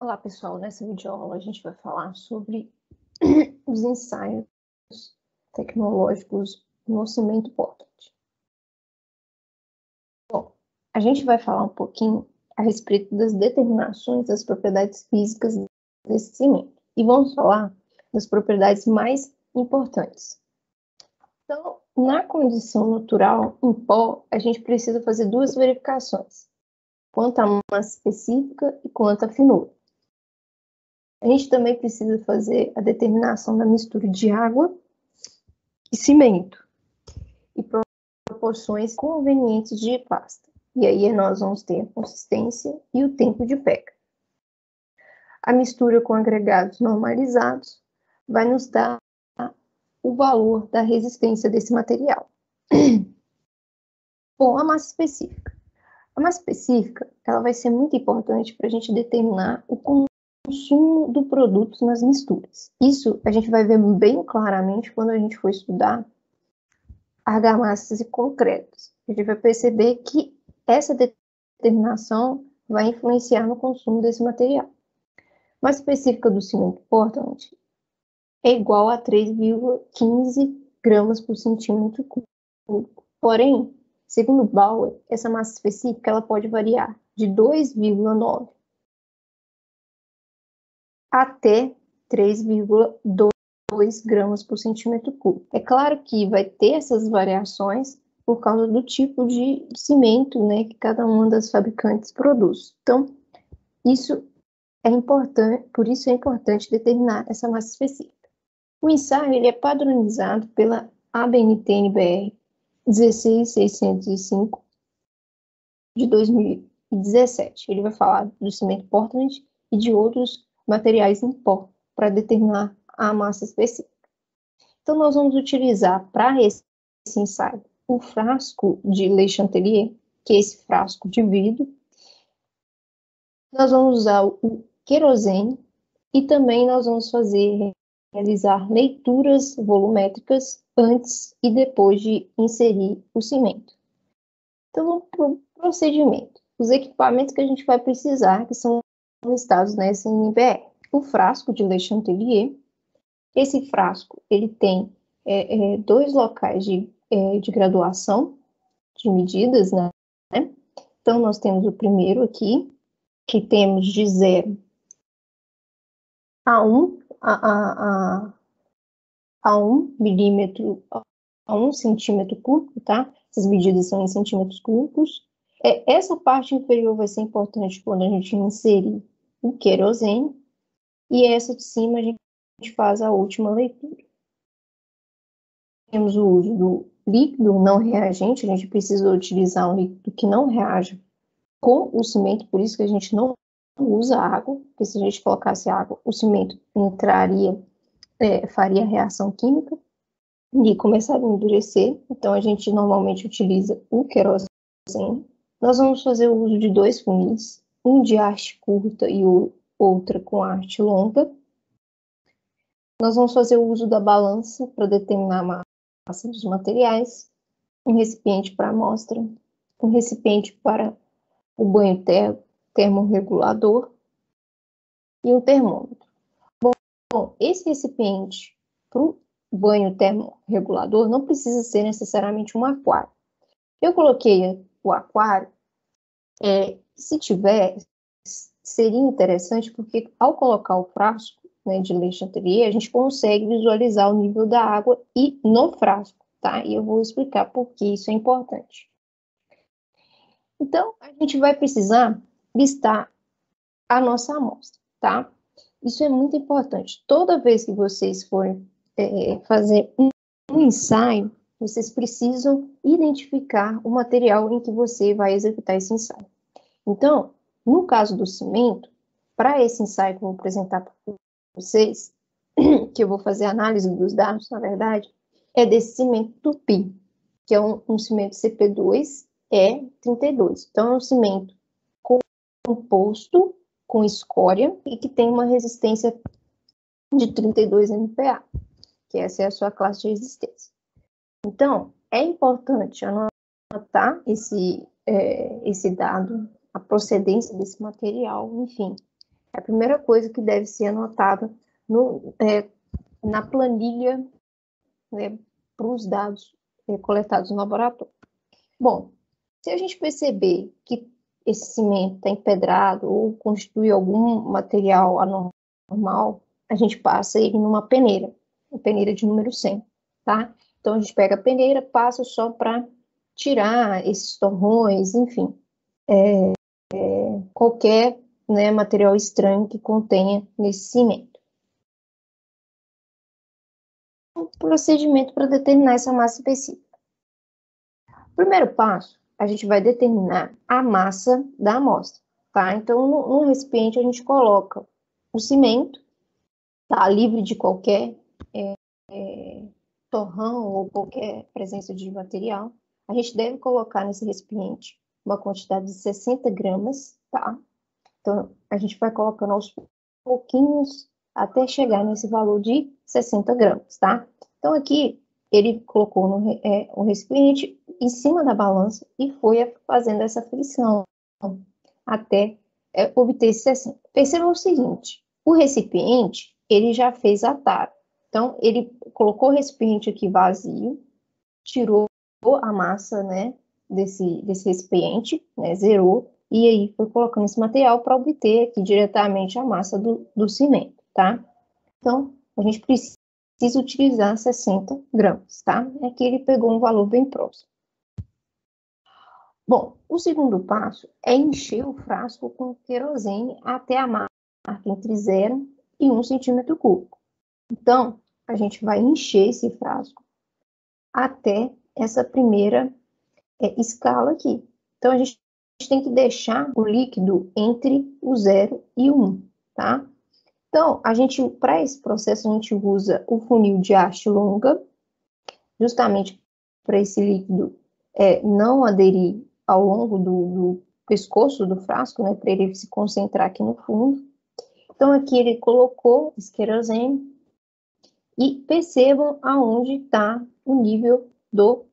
Olá, pessoal. Nessa videoaula a gente vai falar sobre os ensaios tecnológicos no cimento Portland. Bom, a gente vai falar um pouquinho a respeito das determinações das propriedades físicas desse cimento. E vamos falar das propriedades mais importantes. Então, na condição natural, em pó, a gente precisa fazer duas verificações, quanto à massa específica e quanto à finura. A gente também precisa fazer a determinação da mistura de água e cimento e proporções convenientes de pasta. E aí nós vamos ter a consistência e o tempo de pega. A mistura com agregados normalizados vai nos dar o valor da resistência desse material. Bom, a massa específica. A massa específica, ela vai ser muito importante para a gente determinar o consumo do produto nas misturas. Isso a gente vai ver bem claramente quando a gente for estudar argamassas e concretos. A gente vai perceber que essa determinação vai influenciar no consumo desse material. A massa específica do cimento Portland é igual a 3,15 gramas por centímetro cúbico. Porém, segundo Bauer, essa massa específica ela pode variar de 2,9 até 3,2 gramas por centímetro cúbico. É claro que vai ter essas variações por causa do tipo de cimento, né, que cada uma das fabricantes produz. Então, isso é importante, por isso é importante determinar essa massa específica. O ensaio ele é padronizado pela ABNT-NBR 16605 de 2017. Ele vai falar do cimento Portland e de outros materiais em pó para determinar a massa específica. Então, nós vamos utilizar para esse ensaio o frasco de Le Chatelier, que é esse frasco de vidro. Nós vamos usar o querosene e também nós vamos realizar leituras volumétricas antes e depois de inserir o cimento. Então, vamos para o procedimento. Os equipamentos que a gente vai precisar, que são listados nessa NBR. O frasco de Le Chatelier. Esse frasco, ele tem dois locais de graduação de medidas, né? Então, nós temos o primeiro aqui, que temos de 0 a 1 milímetro, a 1 centímetro cúbico, tá? Essas medidas são em centímetros cúbicos. Essa parte inferior vai ser importante quando a gente inserir o querosene, e essa de cima a gente faz a última leitura. Temos o uso do líquido não reagente, a gente precisa utilizar um líquido que não reaja com o cimento, por isso que a gente não usa água, porque se a gente colocasse água, o cimento entraria, faria reação química e começaria a endurecer. Então, a gente normalmente utiliza o querosene. Nós vamos fazer o uso de 2 funis, um de haste curta e outra com haste longa. Nós vamos fazer o uso da balança para determinar a massa dos materiais, um recipiente para amostra, um recipiente para o banho termorregulador e um termômetro. Bom, esse recipiente para o banho termorregulador não precisa ser necessariamente um aquário. Eu coloquei o aquário, se tiver, seria interessante, porque ao colocar o frasco, né, de Le Chatelier, a gente consegue visualizar o nível da água e no frasco, tá? E eu vou explicar por que isso é importante. Então, a gente vai precisar listar a nossa amostra, tá? Isso é muito importante. Toda vez que vocês forem fazer um ensaio, vocês precisam identificar o material em que você vai executar esse ensaio. Então, no caso do cimento, para esse ensaio que eu vou apresentar para vocês, que eu vou fazer análise dos dados, na verdade, é desse cimento Tupi, que é um cimento CP2E32. Então, é um cimento composto com escória e que tem uma resistência de 32 MPa, que essa é a sua classe de resistência. Então, é importante anotar esse dado, a procedência desse material, enfim. É a primeira coisa que deve ser anotada na planilha, né, para os dados coletados no laboratório. Bom, se a gente perceber que esse cimento está empedrado ou constitui algum material anormal, a gente passa ele numa peneira, a peneira de número 100, tá? Então, a gente pega a peneira, passa só para tirar esses torrões, enfim, qualquer, né, material estranho que contenha nesse cimento. Um procedimento para determinar essa massa específica. Primeiro passo, a gente vai determinar a massa da amostra, tá? Então, no recipiente, a gente coloca o cimento, tá? Livre de qualquer torrão ou qualquer presença de material. A gente deve colocar nesse recipiente uma quantidade de 60 gramas, tá? Então, a gente vai colocando aos pouquinhos até chegar nesse valor de 60 gramas, tá? Então, aqui, ele colocou o recipiente em cima da balança e foi fazendo essa frição até obter esse 60. Perceba o seguinte, o recipiente, ele já fez a tara. Então, ele colocou o recipiente aqui vazio, tirou a massa, né, desse recipiente, né, zerou, e aí foi colocando esse material para obter aqui diretamente a massa do cimento, tá? Então, a gente precisa utilizar 60 gramas, tá? Aqui ele pegou um valor bem próximo. Bom, o segundo passo é encher o frasco com querosene até a marca entre 0 e 1 centímetro cúbico. Então, a gente vai encher esse frasco até essa primeira escala aqui. Então, a gente tem que deixar o líquido entre o 0 e o 1, tá? Então, para esse processo, a gente usa o funil de haste longa, justamente para esse líquido não aderir ao longo do pescoço do frasco, né, para ele se concentrar aqui no fundo. Então, aqui ele colocou esse querosene e percebam aonde está o nível do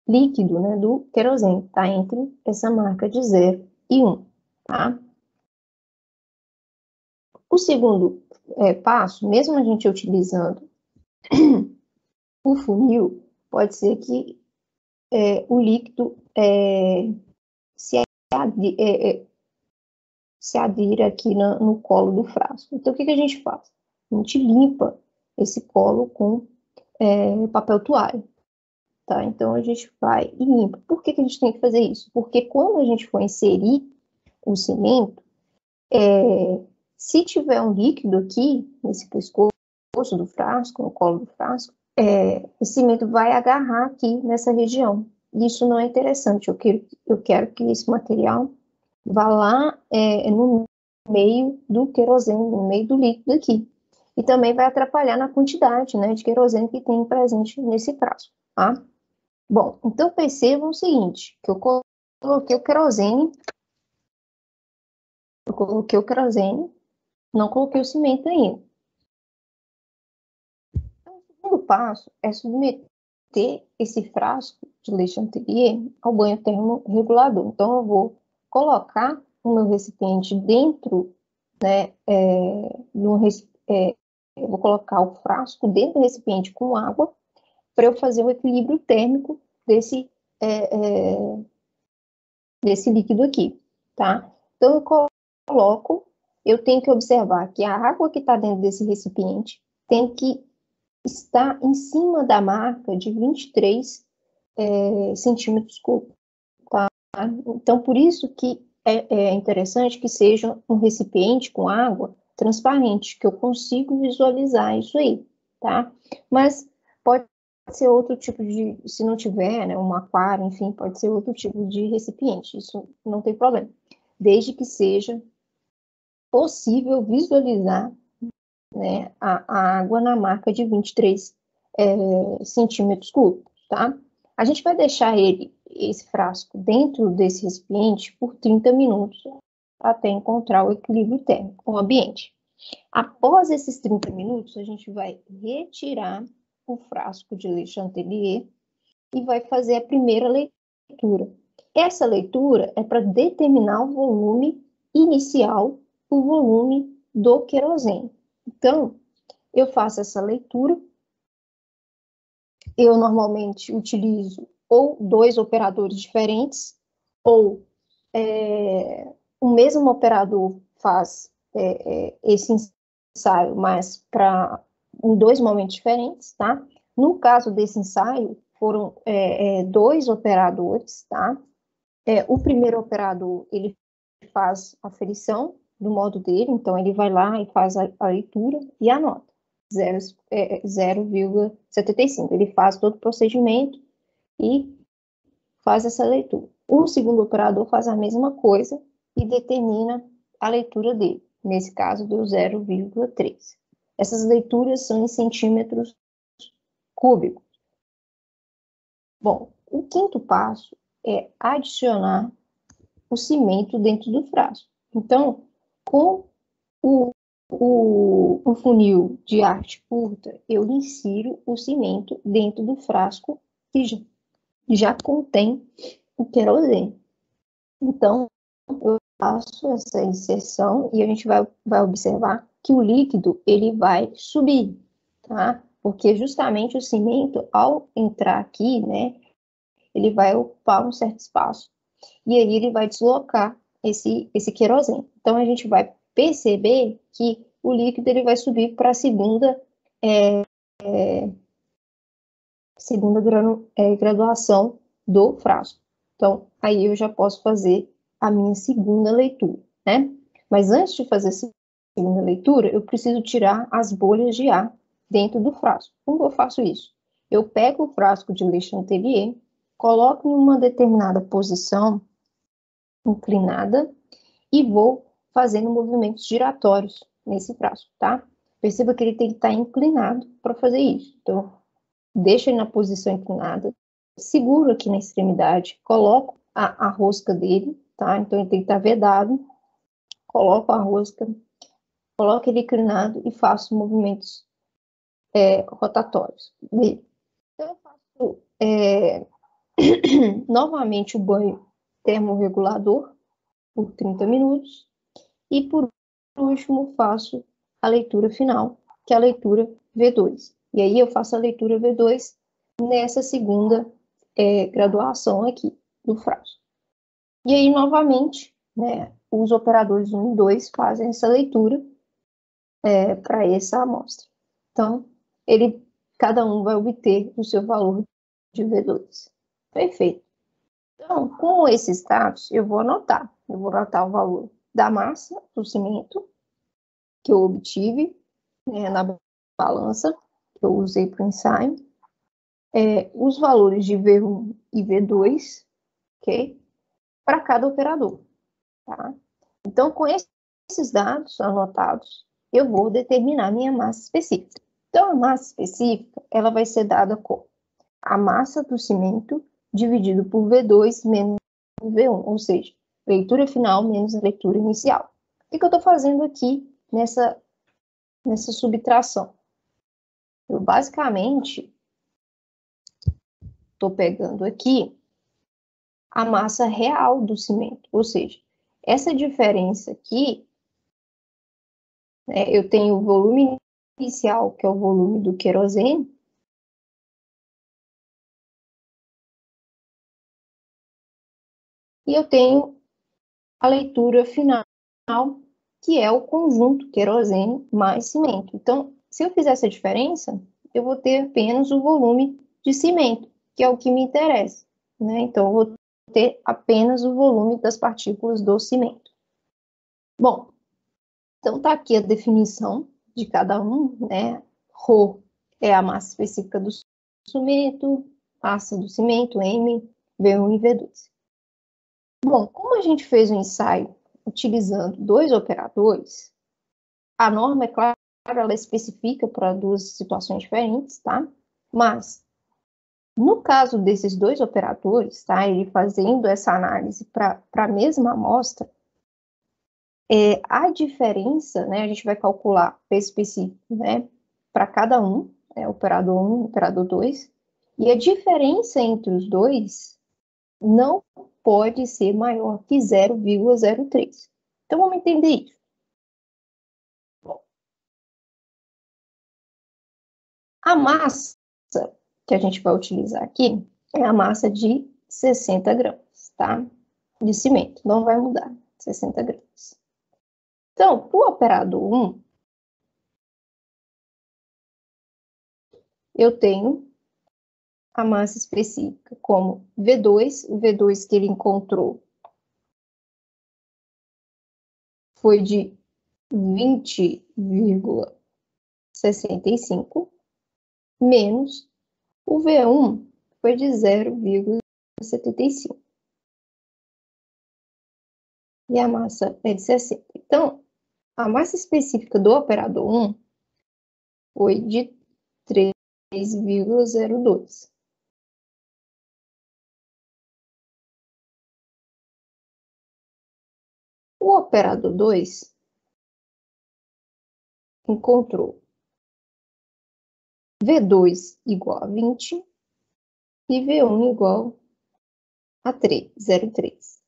líquido, né, do querosene, está entre essa marca de 0 e 1, tá? O segundo passo, mesmo a gente utilizando o funil, pode ser que o líquido se adira aqui no colo do frasco. Então, o que a gente faz? A gente limpa esse colo com papel toalha, tá? Então, a gente vai e limpa. Por que a gente tem que fazer isso? Porque quando a gente for inserir o cimento, se tiver um líquido aqui, nesse pescoço do frasco, no colo do frasco, o cimento vai agarrar aqui nessa região. Isso não é interessante. Eu quero que esse material vá lá no meio do querosene, no meio do líquido aqui. E também vai atrapalhar na quantidade, né, de querosene que tem presente nesse frasco, tá? Bom, então percebam o seguinte, que eu coloquei o querosene, não coloquei o cimento ainda. Então, o segundo passo é submeter esse frasco de leite Chantilly ao banho termorregulador. Então, eu vou colocar o meu recipiente dentro, né, eu vou colocar o frasco dentro do recipiente com água para eu fazer o equilíbrio térmico desse líquido aqui, tá? Então, eu tenho que observar que a água que está dentro desse recipiente tem que estar em cima da marca de 23 centímetros cúbicos, tá? Então, por isso que é interessante que seja um recipiente com água transparente, que eu consigo visualizar isso aí, tá? Mas pode ser outro tipo se não tiver, né, um aquário, enfim, pode ser outro tipo de recipiente, isso não tem problema, desde que seja possível visualizar, né, a água na marca de 23 centímetros cúbicos, tá? A gente vai deixar esse frasco dentro desse recipiente por 30 minutos até encontrar o equilíbrio térmico com o ambiente. Após esses 30 minutos, a gente vai retirar o frasco de leite Chantilly e vai fazer a primeira leitura. Essa leitura é para determinar o volume inicial, o volume do querosene. Então, eu faço essa leitura. Eu normalmente utilizo ou dois operadores diferentes, ou o mesmo operador faz esse ensaio, mas em dois momentos diferentes, tá? No caso desse ensaio, foram dois operadores, tá? O primeiro operador, ele faz a aferição do modo dele, então ele vai lá e faz a leitura e anota 0,75. Ele faz todo o procedimento e faz essa leitura. O segundo operador faz a mesma coisa e determina a leitura dele. Nesse caso, deu 0,3. Essas leituras são em centímetros cúbicos. Bom, o quinto passo é adicionar o cimento dentro do frasco. Então, com o funil de arte curta, eu insiro o cimento dentro do frasco que já contém o querosene. Então, eu faço essa inserção e a gente vai observar que o líquido ele vai subir, tá? Porque justamente o cimento, ao entrar aqui, né, ele vai ocupar um certo espaço e aí ele vai deslocar esse querosene. Então, a gente vai perceber que o líquido ele vai subir para a segunda graduação do frasco. Então, aí eu já posso fazer a minha segunda leitura, né? Mas antes de fazer a segunda leitura, eu preciso tirar as bolhas de ar dentro do frasco. Como eu faço isso? Eu pego o frasco de Le Chatelier, coloco em uma determinada posição inclinada e vou fazendo movimentos giratórios nesse frasco, tá? Perceba que ele tem que estar inclinado para fazer isso. Então, deixo ele na posição inclinada, seguro aqui na extremidade, coloco a rosca dele, tá? Então, ele tem que estar vedado, coloco a rosca, coloco ele inclinado e faço movimentos rotatórios. Então, eu faço novamente o banho termorregulador por 30 minutos e, por último, faço a leitura final, que é a leitura V2. E aí eu faço a leitura V2 nessa segunda graduação aqui do frasco. E aí, novamente, né, os operadores 1 e 2 fazem essa leitura para essa amostra. Então, cada um vai obter o seu valor de V2. Perfeito. Então, com esses dados, eu vou anotar. Eu vou anotar o valor da massa do cimento que eu obtive na balança que eu usei para o ensaio, os valores de V1 e V2, ok? Para cada operador, tá? Então, com esses dados anotados, eu vou determinar a minha massa específica. Então, a massa específica, ela vai ser dada com a massa do cimento dividido por V2 menos V1, ou seja, leitura final menos a leitura inicial. O que eu estou fazendo aqui nessa subtração? Eu, basicamente, estou pegando aqui a massa real do cimento, ou seja, essa diferença aqui, eu tenho o volume inicial, que é o volume do querosene, e eu tenho a leitura final, que é o conjunto querosene mais cimento. Então, se eu fizer essa diferença, eu vou ter apenas o volume de cimento, que é o que me interessa, né? Então, eu vou ter apenas o volume das partículas do cimento. Bom, então tá aqui a definição de cada um, né? Rho é a massa específica do cimento, massa do cimento, M, V1 e V2. Bom, como a gente fez um ensaio utilizando dois operadores, a norma, é claro, ela especifica para duas situações diferentes, tá? Mas, no caso desses dois operadores, tá? Ele fazendo essa análise para a mesma amostra, a diferença, né? A gente vai calcular peso específico, né? Para cada um, operador 1, operador 2, e a diferença entre os dois não pode ser maior que 0,03. Então, vamos entender isso. A massa que a gente vai utilizar aqui é a massa de 60 gramas, tá? De cimento, não vai mudar, 60 gramas. Então, para o operador 1, eu tenho a massa específica como V2, o V2 que ele encontrou foi de 20,65, menos o V1 foi de 0,75. E a massa é de 60. Então, a massa específica do operador 1 foi de 3,02. O operador 2 encontrou V2 igual a 20 e V1 igual a 0,3.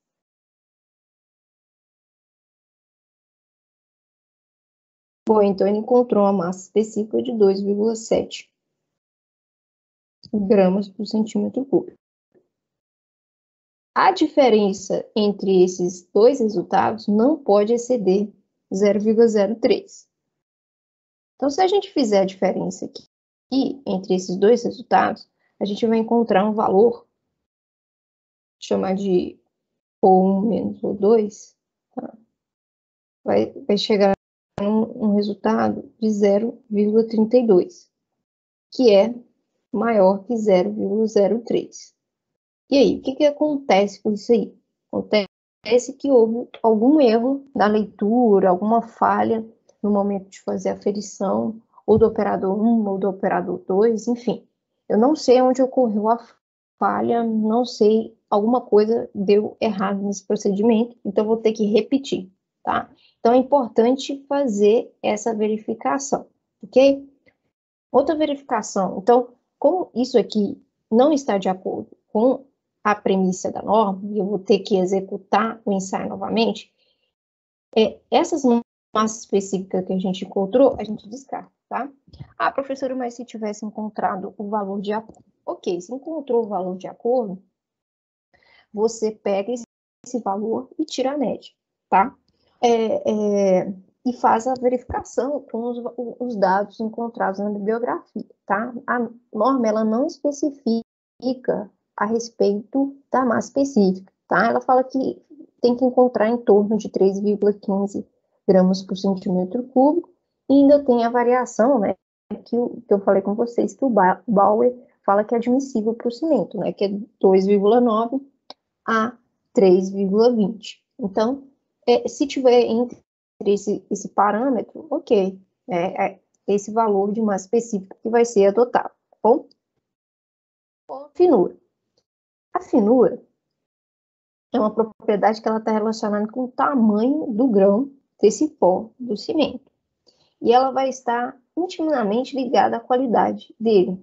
Bom, então ele encontrou uma massa específica de 2,7 gramas por centímetro cúbico. A diferença entre esses dois resultados não pode exceder 0,03. Então, se a gente fizer a diferença aqui entre esses dois resultados, a gente vai encontrar um valor, chamar de O1 menos O2, tá? Vai chegar um resultado de 0,32, que é maior que 0,03. E aí, o que acontece com isso aí? Acontece que houve algum erro na leitura, alguma falha no momento de fazer a aferição, ou do operador 1, ou do operador 2, enfim. Eu não sei onde ocorreu a falha, não sei, alguma coisa deu errado nesse procedimento, então vou ter que repetir, tá? Então é importante fazer essa verificação, ok? Outra verificação, então, como isso aqui não está de acordo com a premissa da norma, e eu vou ter que executar o ensaio novamente, essas massas específicas que a gente encontrou, a gente descarta, tá? Ah, professora, mas se tivesse encontrado o valor de acordo. Ok, se encontrou o valor de acordo, você pega esse valor e tira a média, tá? E faz a verificação com os dados encontrados na bibliografia, tá? A norma, ela não especifica a respeito da massa específica, tá? Ela fala que tem que encontrar em torno de 3,15 gramas por centímetro cúbico, e ainda tem a variação, né, que eu falei com vocês, que o Bauer fala que é admissível para o cimento, né, que é 2,9 a 3,20. Então, se tiver entre esse parâmetro, ok, esse valor de massa específica que vai ser adotado, tá bom? Finura. A finura é uma propriedade que ela está relacionada com o tamanho do grão desse pó do cimento. E ela vai estar intimamente ligada à qualidade dele.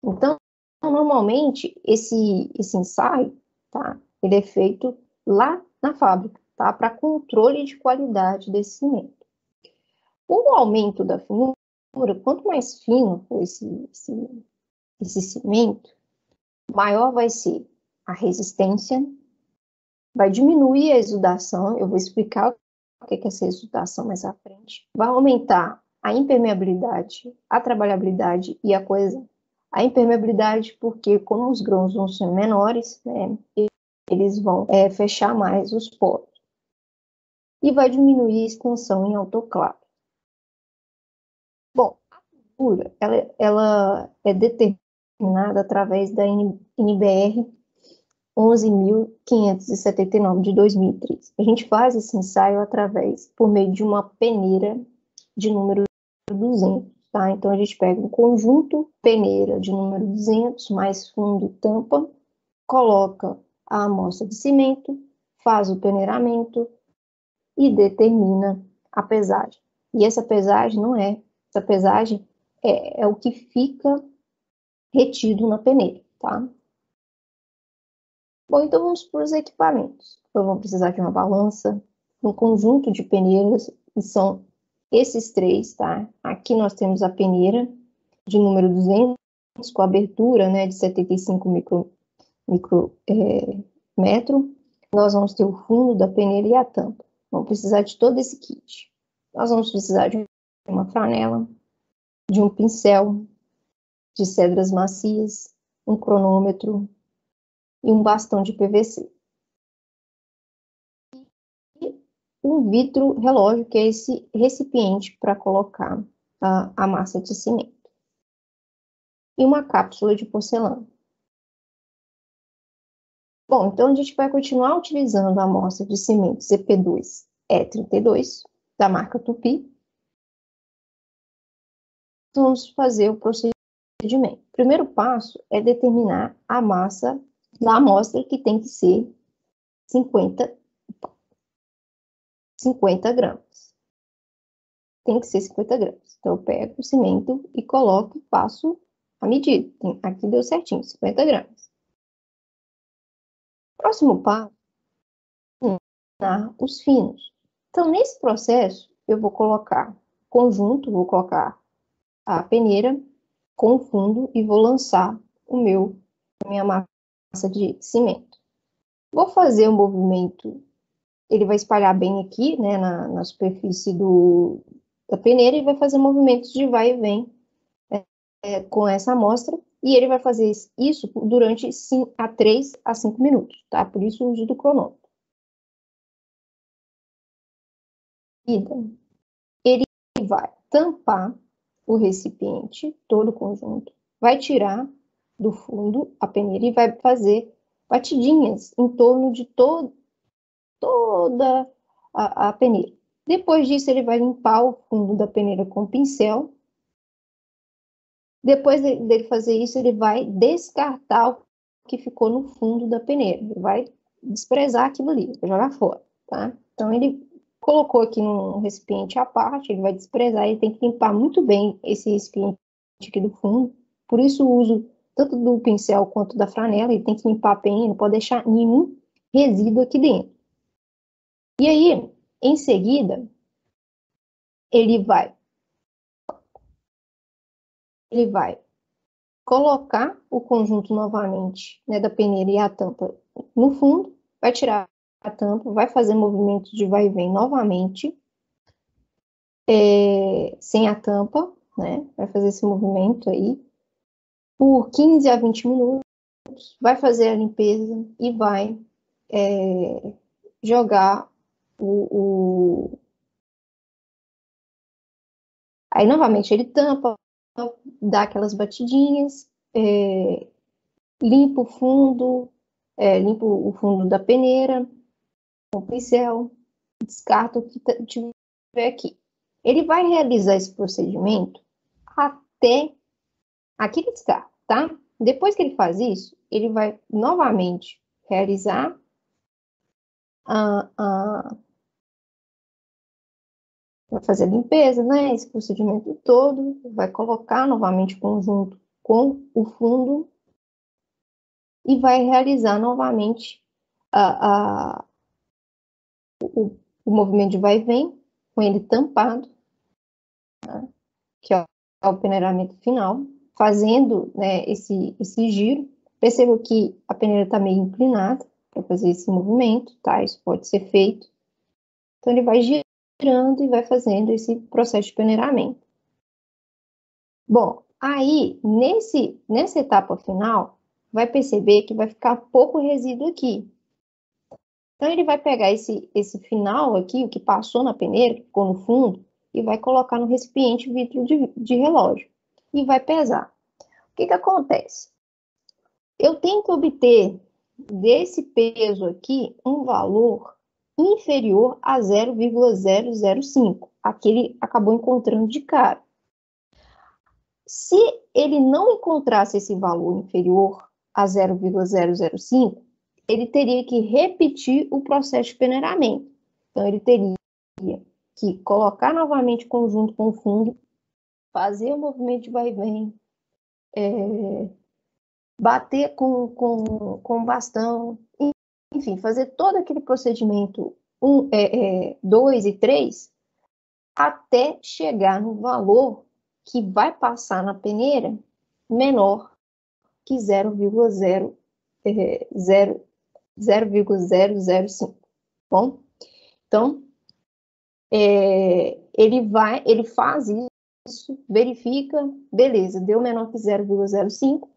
Então, normalmente, esse ensaio, tá, ele é feito lá na fábrica, tá, para controle de qualidade desse cimento. O aumento da finura, quanto mais fino for esse cimento, maior vai ser a resistência, vai diminuir a exudação, eu vou explicar o que é essa exudação mais à frente, vai aumentar a impermeabilidade, a trabalhabilidade e a coesão. A impermeabilidade, porque como os grãos vão ser menores, né, eles vão fechar mais os poros. E vai diminuir a expansão em autoclave. Bom, a finura, ela é determinada através da NBR 11.579 de 2003. A gente faz esse ensaio por meio de uma peneira de número 200, tá? Então a gente pega um conjunto peneira de número 200 mais fundo e tampa, coloca a amostra de cimento, faz o peneiramento e determina a pesagem. E essa pesagem é o que fica retido na peneira, tá? Bom, então vamos para os equipamentos. Então, vamos precisar de uma balança, um conjunto de peneiras, que são esses três, tá? Aqui nós temos a peneira de número 200, com abertura, né, de 75 micrômetro, nós vamos ter o fundo da peneira e a tampa. Vamos precisar de todo esse kit. Nós vamos precisar de uma franela, de um pincel, de cedras macias, um cronômetro e um bastão de PVC. E um vidro relógio, que é esse recipiente para colocar a massa de cimento. E uma cápsula de porcelana. Bom, então a gente vai continuar utilizando a amostra de cimento CP2E32, da marca Tupi. Vamos fazer o procedimento. O primeiro passo é determinar a massa da amostra, que tem que ser 50 gramas. Tem que ser 50 gramas. Então, eu pego o cimento e coloco e passo a medida. Aqui deu certinho, 50 gramas. Próximo passo, os finos. Então, nesse processo, eu vou colocar conjunto, vou colocar a peneira com o fundo e vou lançar a minha massa de cimento. Vou fazer o movimento, ele vai espalhar bem aqui, né, na superfície da peneira, e vai fazer movimentos de vai e vem com essa amostra, e ele vai fazer isso durante 3 a 5 minutos, tá? Por isso o uso do cronômetro. Ele vai tampar o recipiente, todo o conjunto, vai tirar do fundo a peneira e vai fazer batidinhas em torno de toda a peneira. Depois disso, ele vai limpar o fundo da peneira com o pincel. Depois dele fazer isso, ele vai descartar o que ficou no fundo da peneira. Ele vai desprezar aquilo ali, vai jogar fora, tá? Então, ele colocou aqui num recipiente à parte, ele vai desprezar, ele tem que limpar muito bem esse recipiente aqui do fundo. Por isso, o uso tanto do pincel quanto da franela, ele tem que limpar bem, não pode deixar nenhum resíduo aqui dentro. E aí, em seguida, ele vai colocar o conjunto novamente, né, da peneira e a tampa no fundo, vai tirar a tampa, vai fazer movimentos de vai e vem novamente, sem a tampa, né, vai fazer esse movimento aí, por 15 a 20 minutos, vai fazer a limpeza e vai jogar Aí, novamente, ele tampa, dá aquelas batidinhas, limpa o fundo da peneira com o pincel, descarta o que tiver aqui. Ele vai realizar esse procedimento até aqui ele descarta, tá? Depois que ele faz isso, ele vai novamente realizar vai fazer a limpeza, né? Esse procedimento todo, vai colocar novamente o conjunto com o fundo e vai realizar novamente o movimento de vai e vem, com ele tampado, tá? Que é o peneiramento final, fazendo, né, esse giro. Perceba que a peneira está meio inclinada para fazer esse movimento, tá? Isso pode ser feito. Então, ele vai girando e vai fazendo esse processo de peneiramento. Bom, aí, nessa etapa final, vai perceber que vai ficar pouco resíduo aqui. Então, ele vai pegar esse final aqui, o que passou na peneira, que ficou no fundo, e vai colocar no recipiente vidro de relógio. E vai pesar. O que acontece? Eu tenho que obter desse peso aqui um valor inferior a 0,005, aquele acabou encontrando de cara. Se ele não encontrasse esse valor inferior a 0,005, ele teria que repetir o processo de peneiramento. Então, ele teria que colocar novamente conjunto com o fundo, fazer o movimento de vai e vem, bater com o bastão, enfim, fazer todo aquele procedimento 2 e 3, até chegar no valor que vai passar na peneira menor que 0,005, bom? Então, ele faz isso, verifica, beleza, deu menor que 0,05.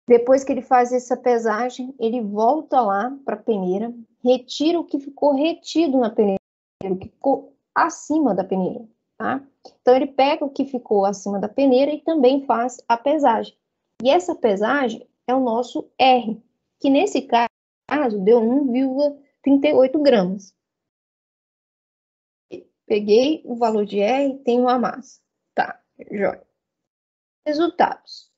Depois que ele faz essa pesagem, ele volta lá para a peneira, retira o que ficou retido na peneira, o que ficou acima da peneira, tá? Então, ele pega o que ficou acima da peneira e também faz a pesagem. E essa pesagem é o nosso R, que nesse caso deu 1,38 gramas. Peguei o valor de R, tenho a massa. Tá, jóia. Resultados.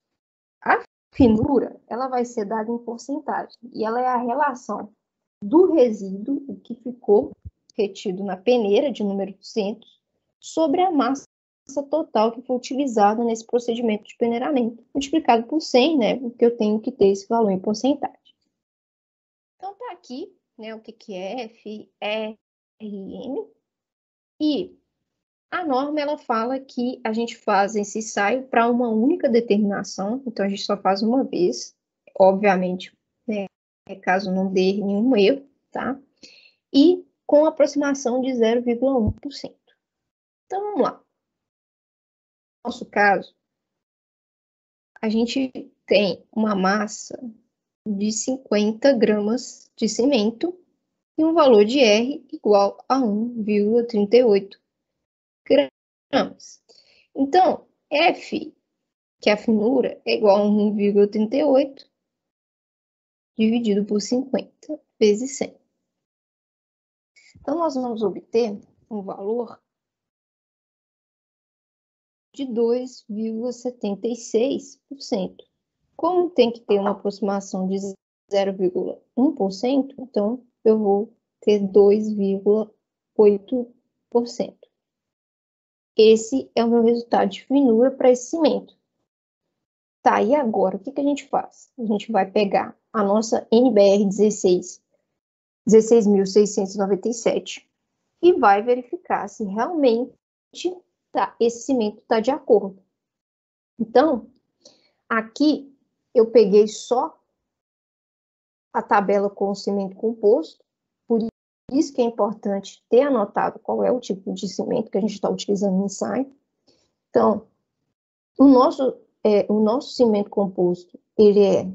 A finura, ela vai ser dada em porcentagem, e ela é a relação do resíduo, o que ficou retido na peneira de número 200, sobre a massa total que foi utilizada nesse procedimento de peneiramento, multiplicado por 100, né, porque eu tenho que ter esse valor em porcentagem. Então, tá aqui, né, o que é F, R, M, e a norma, ela fala que a gente faz esse ensaio para uma única determinação, então a gente só faz uma vez, obviamente, né, caso não dê nenhum erro, tá? E com aproximação de 0,1%. Então, vamos lá. No nosso caso, a gente tem uma massa de 50 gramas de cimento e um valor de R igual a 1,38 gramas. Então, F, que é a finura, é igual a 1,38 dividido por 50 vezes 100. Então, nós vamos obter um valor de 2,76%. Como tem que ter uma aproximação de 0,1%, então eu vou ter 2,8%. Esse é o meu resultado de finura para esse cimento. Tá, e agora, o que a gente faz? A gente vai pegar a nossa NBR 16.697 e vai verificar se realmente esse cimento está de acordo. Então, aqui eu peguei só a tabela com o cimento composto, por isso que é importante ter anotado qual é o tipo de cimento que a gente está utilizando no ensaio. Então, o nosso cimento composto, ele é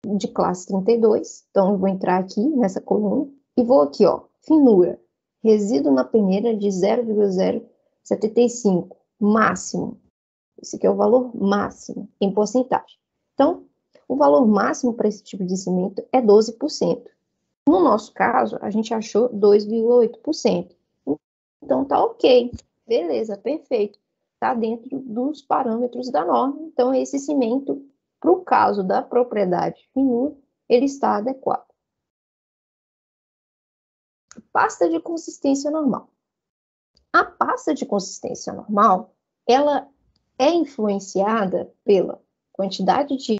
de classe 32, então eu vou entrar aqui nessa coluna e vou aqui, ó, finura, resíduo na peneira de 0,075, máximo. Esse aqui é o valor máximo em porcentagem. Então, o valor máximo para esse tipo de cimento é 12%. No nosso caso, a gente achou 2,8%. Então, tá ok. Beleza, perfeito. Tá dentro dos parâmetros da norma. Então, esse cimento, para o caso da propriedade finura, ele está adequado. Pasta de consistência normal. A pasta de consistência normal, ela é influenciada pela quantidade de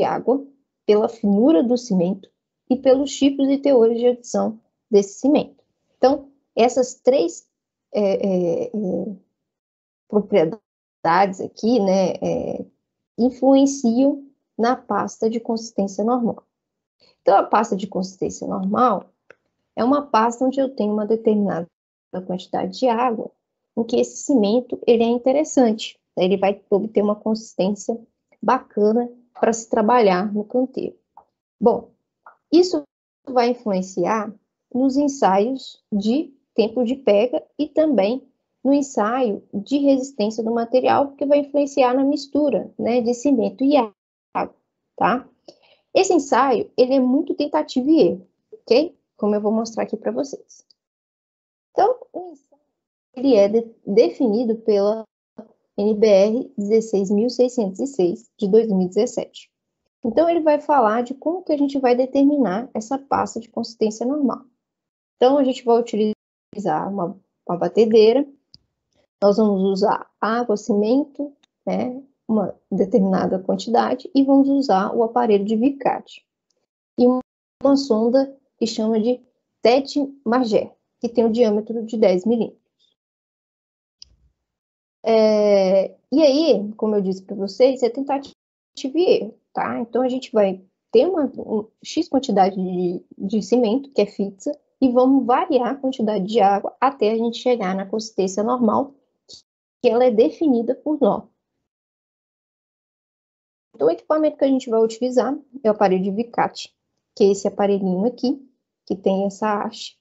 água, pela finura do cimento e pelos tipos e teores de adição desse cimento. Então, essas três propriedades aqui, né, influenciam na pasta de consistência normal. Então, a pasta de consistência normal é uma pasta onde eu tenho uma determinada quantidade de água, em que esse cimento ele é interessante, né? Ele vai obter uma consistência bacana para se trabalhar no canteiro. Bom, isso vai influenciar nos ensaios de tempo de pega e também no ensaio de resistência do material, porque vai influenciar na mistura, né, de cimento e água, tá? Esse ensaio, ele é muito tentativa e erro, ok? Como eu vou mostrar aqui para vocês. Então, o ensaio, ele é definido pela NBR 16.606 de 2017. Então, ele vai falar de como que a gente vai determinar essa pasta de consistência normal. Então, a gente vai utilizar uma batedeira, nós vamos usar água, cimento, né, uma determinada quantidade, e vamos usar o aparelho de Vicard. E uma sonda que chama de Tete Marger, que tem um diâmetro de 10 milímetros. E aí, como eu disse para vocês, é tentativa e erro, tá? Então, a gente vai ter uma X quantidade de cimento, que é fixa, e vamos variar a quantidade de água até a gente chegar na consistência normal, que ela é definida por nós. Então, o equipamento que a gente vai utilizar é o aparelho de Vicate, que é esse aparelhinho aqui, que tem essa haste,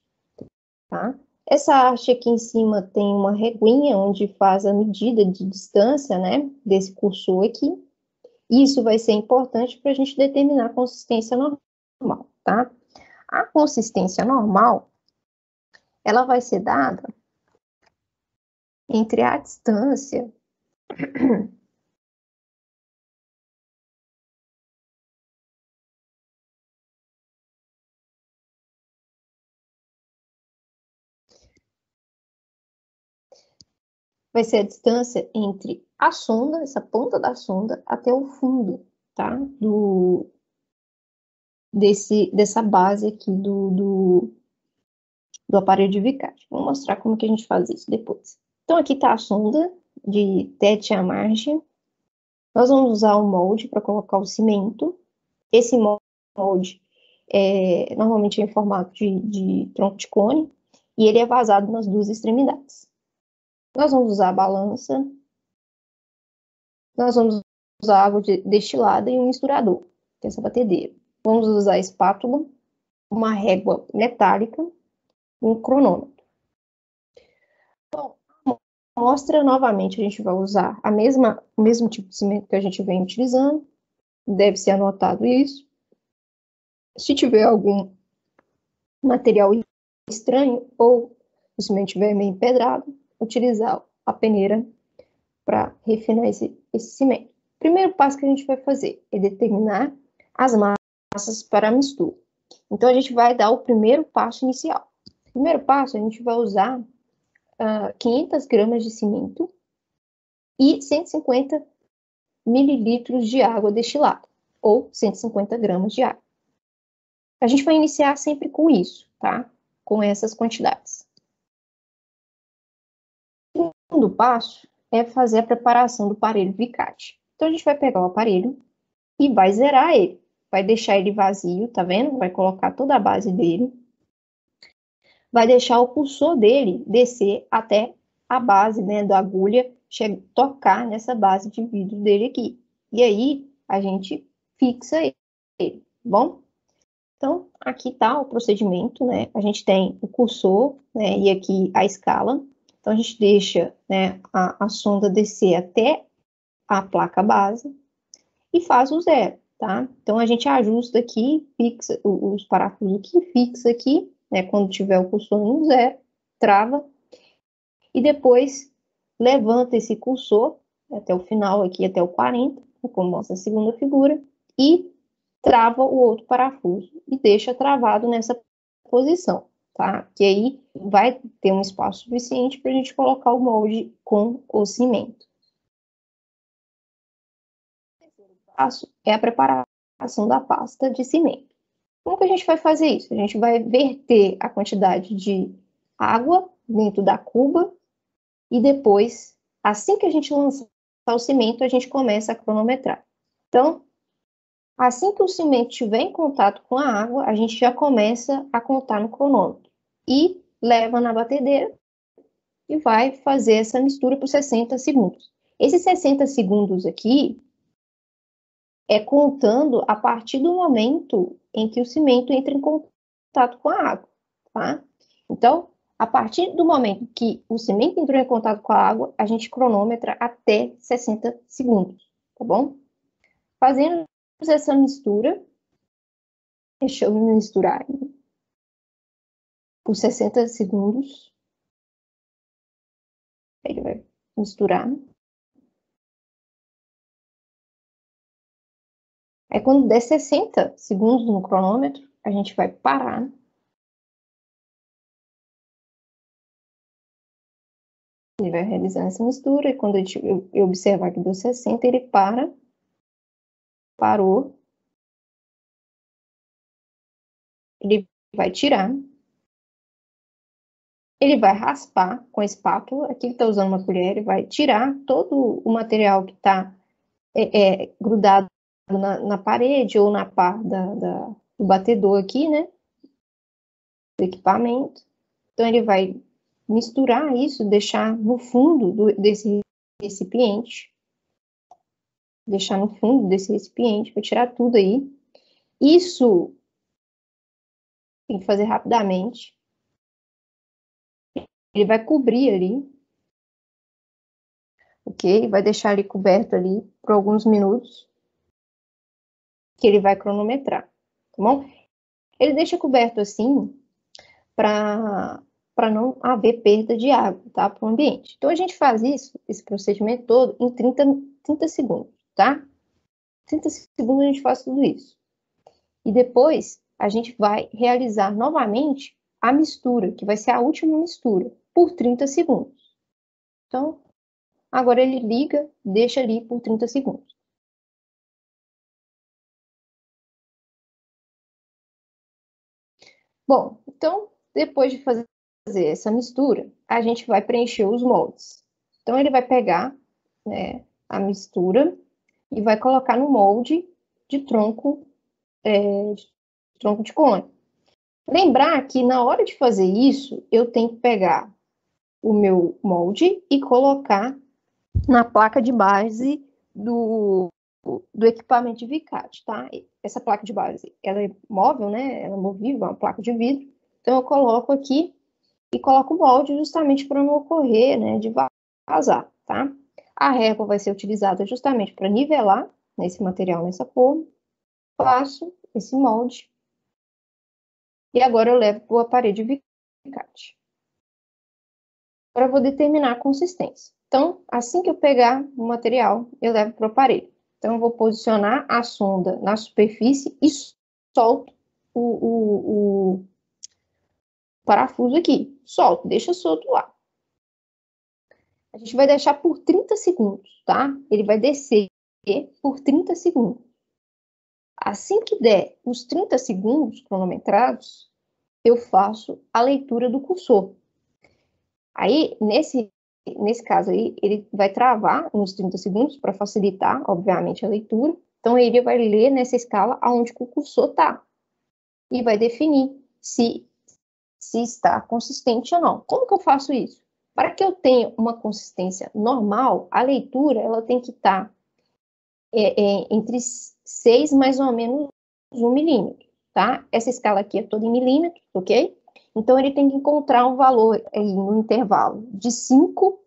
tá? Essa haste aqui em cima tem uma reguinha onde faz a medida de distância, né, desse cursor aqui. Isso vai ser importante para a gente determinar a consistência normal, tá? A consistência normal, ela vai ser dada entre a distância vai ser a distância entre a sonda, essa ponta da sonda, até o fundo, tá? Dessa base aqui do aparelho de Vicate. Vou mostrar como que a gente faz isso depois. Então, aqui está a sonda de tete à margem. Nós vamos usar o molde para colocar o cimento. Esse molde normalmente é em formato de tronco de cone e ele é vazado nas duas extremidades. Nós vamos usar a balança, nós vamos usar água destilada e um misturador, que é essa batedeira. Vamos usar a espátula, uma régua metálica e um cronômetro. Bom, amostra, novamente, a gente vai usar o mesmo tipo de cimento que a gente vem utilizando, deve ser anotado isso. Se tiver algum material estranho ou o cimento estiver meio empedrado, utilizar a peneira para refinar esse cimento. O primeiro passo que a gente vai fazer é determinar as massas para a mistura. Então, a gente vai dar o primeiro passo inicial. O primeiro passo, a gente vai usar 500 gramas de cimento e 150 mililitros de água destilada, ou 150 gramas de água. A gente vai iniciar sempre com isso, tá? Com essas quantidades. O segundo passo é fazer a preparação do aparelho Vicate. Então, a gente vai pegar o aparelho e vai zerar ele. Vai deixar ele vazio, tá vendo? Vai colocar toda a base dele. Vai deixar o cursor dele descer até a base, né, da agulha, tocar nessa base de vidro dele aqui. E aí, a gente fixa ele, bom? Então, aqui tá o procedimento, né? A gente tem o cursor, né, e aqui a escala. Então, a gente deixa, né, a sonda descer até a placa base e faz o zero, tá? Então, a gente ajusta aqui, fixa os parafusos aqui, fixa aqui, né, quando tiver o cursor no zero, trava, e depois levanta esse cursor até o final aqui, até o 40, como mostra a segunda figura, e trava o outro parafuso e deixa travado nessa posição, tá? Que aí vai ter um espaço suficiente para a gente colocar o molde com o cimento. O terceiro passo é a preparação da pasta de cimento. Como que a gente vai fazer isso? A gente vai verter a quantidade de água dentro da cuba e depois, assim que a gente lançar o cimento, a gente começa a cronometrar. Então, assim que o cimento estiver em contato com a água, a gente já começa a contar no cronômetro e leva na batedeira e vai fazer essa mistura por 60 segundos. Esses 60 segundos aqui é contando a partir do momento em que o cimento entra em contato com a água, tá? Então, a partir do momento que o cimento entrou em contato com a água, a gente cronometra até 60 segundos, tá bom? Fazendo essa mistura, deixa eu misturar por 60 segundos. Ele vai misturar. Aí, quando der 60 segundos no cronômetro, a gente vai parar. Ele vai realizando essa mistura, e quando eu observar que deu 60, ele para. Parou. Ele vai tirar. ele vai raspar com a espátula, aqui ele está usando uma colher, ele vai tirar todo o material que está grudado na parede ou na pá do batedor aqui, né, do equipamento. Então, ele vai misturar isso, deixar no fundo desse recipiente, vai tirar tudo aí. Isso tem que fazer rapidamente. Ele vai cobrir ali, ok? Vai deixar ele coberto ali por alguns minutos, que ele vai cronometrar, tá bom? Ele deixa coberto assim para não haver perda de água, tá? Para o ambiente. Então, a gente faz esse procedimento todo em 30 segundos, tá? 30 segundos a gente faz tudo isso. E depois, a gente vai realizar novamente a mistura, que vai ser a última mistura, por 30 segundos. Então, agora ele liga, deixa ali por 30 segundos. Bom, então, depois de fazer essa mistura, a gente vai preencher os moldes. Então, ele vai pegar, né, a mistura e vai colocar no molde de tronco de cone. Lembrar que na hora de fazer isso, eu tenho que pegar o meu molde e colocar na placa de base do equipamento de Vicate, tá? Essa placa de base, ela é móvel, né? Ela é movível, é uma placa de vidro. Então, eu coloco aqui e coloco o molde justamente para não ocorrer, né, de vazar, tá? A régua vai ser utilizada justamente para nivelar nesse material, nessa forma. Faço esse molde. E agora eu levo para o aparelho de Vicate. Agora eu vou determinar a consistência. Então, assim que eu pegar o material, eu levo para o aparelho. Então, eu vou posicionar a sonda na superfície e solto o parafuso aqui. Solto, deixa solto lá. A gente vai deixar por 30 segundos, tá? Ele vai descer por 30 segundos. Assim que der os 30 segundos cronometrados, eu faço a leitura do cursor. Aí, nesse caso aí, ele vai travar nos 30 segundos para facilitar, obviamente, a leitura. Então, ele vai ler nessa escala aonde o cursor está e vai definir se está consistente ou não. Como que eu faço isso? Para que eu tenha uma consistência normal, a leitura ela tem que estar entre 6 mais ou menos 1 milímetro, tá? Essa escala aqui é toda em milímetros, ok? Então, ele tem que encontrar um valor aí no intervalo de 5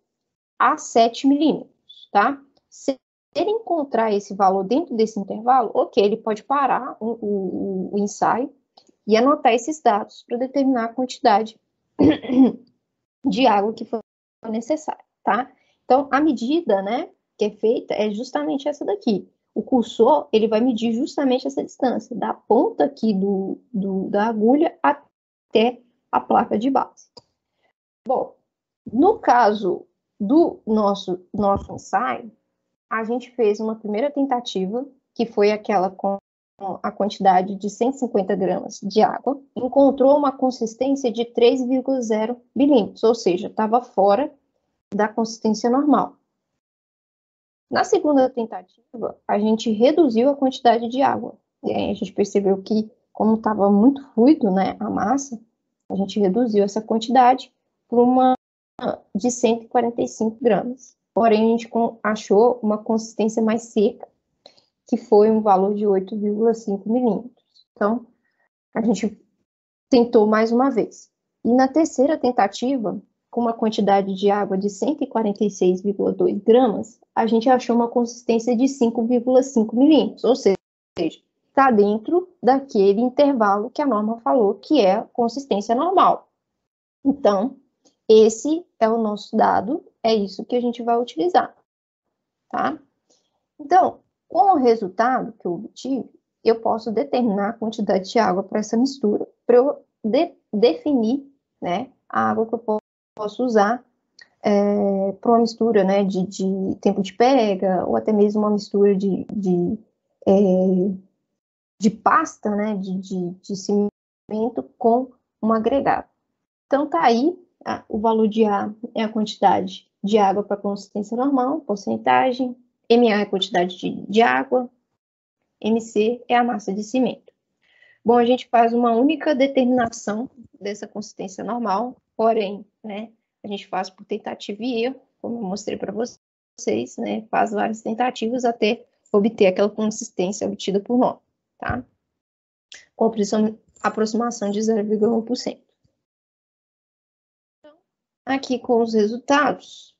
a 7 milímetros, tá? Se ele encontrar esse valor dentro desse intervalo, ok, ele pode parar o ensaio e anotar esses dados para determinar a quantidade de água que for necessária, tá? Então, a medida, né, que é feita é justamente essa daqui. O cursor, ele vai medir justamente essa distância, da ponta aqui da agulha até a placa de base. Bom, no caso do nosso ensaio, a gente fez uma primeira tentativa, que foi aquela com a quantidade de 150 gramas de água, encontrou uma consistência de 3,0 milímetros, ou seja, estava fora da consistência normal. Na segunda tentativa, a gente reduziu a quantidade de água. E aí a gente percebeu que, como estava muito fluido, né, a massa, a gente reduziu essa quantidade para uma de 145 gramas. Porém, a gente achou uma consistência mais seca, que foi um valor de 8,5 milímetros. Então, a gente tentou mais uma vez. E na terceira tentativa, com uma quantidade de água de 146,2 gramas, a gente achou uma consistência de 5,5 milímetros, ou seja, está dentro daquele intervalo que a norma falou que é a consistência normal. Então, esse é o nosso dado, é isso que a gente vai utilizar, tá? Então, com o resultado que eu obtive, eu posso determinar a quantidade de água para essa mistura, para eu definir, né, a água que eu posso usar para uma mistura, né, de tempo de pega, ou até mesmo uma mistura de pasta, né, de cimento com um agregado. Então, tá aí O valor de A é a quantidade de água para consistência normal, porcentagem. MA é a quantidade de água. MC é a massa de cimento. Bom, a gente faz uma única determinação dessa consistência normal, porém, né, a gente faz por tentativa e erro, como eu mostrei para vocês, né, faz várias tentativas até obter aquela consistência obtida por nós, tá? Com aproximação de 0,1%. Aqui com os resultados,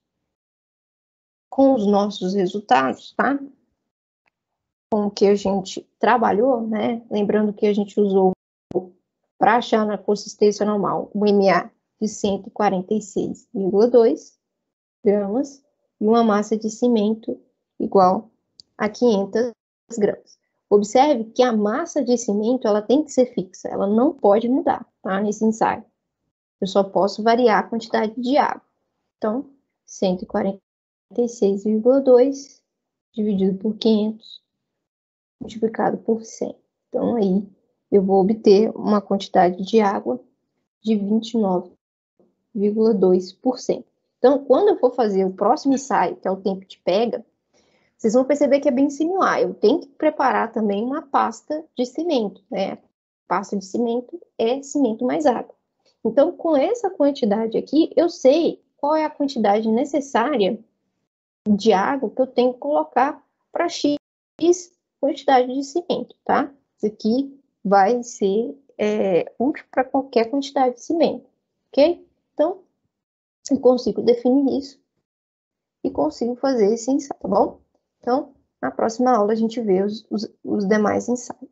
com os nossos resultados, tá? Com o que a gente trabalhou, né? Lembrando que a gente usou para achar na consistência normal o MA de 146,2 gramas e uma massa de cimento igual a 500 gramas. Observe que a massa de cimento ela tem que ser fixa, ela não pode mudar, tá? Nesse ensaio. Eu só posso variar a quantidade de água. Então, 146,2 dividido por 500 multiplicado por 100. Então, aí eu vou obter uma quantidade de água de 29,2%. Então, quando eu for fazer o próximo ensaio, que é o tempo de pega, vocês vão perceber que é bem similar. Eu tenho que preparar também uma pasta de cimento, né? Pasta de cimento é cimento mais água. Então, com essa quantidade aqui, eu sei qual é a quantidade necessária de água que eu tenho que colocar para X quantidade de cimento, tá? Isso aqui vai ser útil para qualquer quantidade de cimento, ok? Então, eu consigo definir isso e consigo fazer esse ensaio, tá bom? Então, na próxima aula a gente vê os demais ensaios.